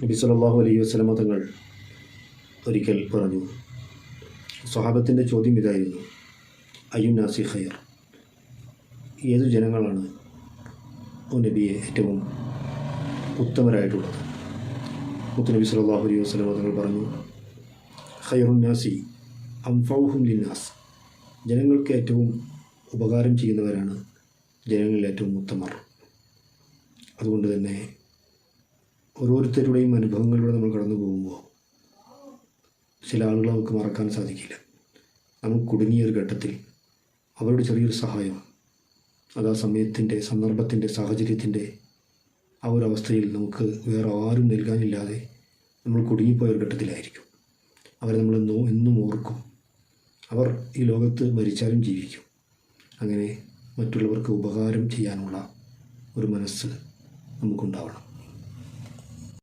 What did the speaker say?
നബി സല്ലല്ലാഹു അലൈഹി വസല്ലമ തങ്ങൾ ഒരിക്കൽ പറഞ്ഞു, സ്വഹാബത്തിൻ്റെ ചോദ്യം ഇതായിരുന്നു, അയ്യുന്നാസി ഖൈർ, ഏതു ജനങ്ങളാണ് നബിയെ ഏറ്റവും ഉത്തമരായിട്ടുള്ളത്? മുത്തുനബി സല്ലല്ലാഹു അലൈഹി വസല്ലമ തങ്ങൾ പറഞ്ഞു, ഖൈറുന്നാസി അൻഫഉഹും ലിന്നാസ്, ജനങ്ങൾക്ക് ഏറ്റവും ഉപകാരം ചെയ്യുന്നവരാണ് ജനങ്ങളിൽ ഏറ്റവും ഉത്തമർ. അതുകൊണ്ട് തന്നെ ഓരോരുത്തരുടെയും അനുഭവങ്ങളിലൂടെ നമ്മൾ കടന്നു പോകുമ്പോൾ ചില ആളുകളെ നമുക്ക് മറക്കാൻ സാധിക്കില്ല. നമ്മൾ കുടുങ്ങിയ ഒരു ഘട്ടത്തിൽ അവരുടെ ചെറിയൊരു സഹായം, അത് ആ സമയത്തിൻ്റെ, സന്ദർഭത്തിൻ്റെ, സാഹചര്യത്തിൻ്റെ ആ ഒരു അവസ്ഥയിൽ നമുക്ക് വേറെ ആരും നൽകാനില്ലാതെ നമ്മൾ കുടുങ്ങിപ്പോയ ഒരു ഘട്ടത്തിലായിരിക്കും. അവരെ നമ്മൾ എന്നും ഓർക്കും. അവർ ഈ ലോകത്ത് മരിച്ചാലും ജീവിക്കും. അങ്ങനെ മറ്റുള്ളവർക്ക് ഉപകാരം ചെയ്യാനുള്ള ഒരു മനസ്സ് നമുക്കുണ്ടാവണം.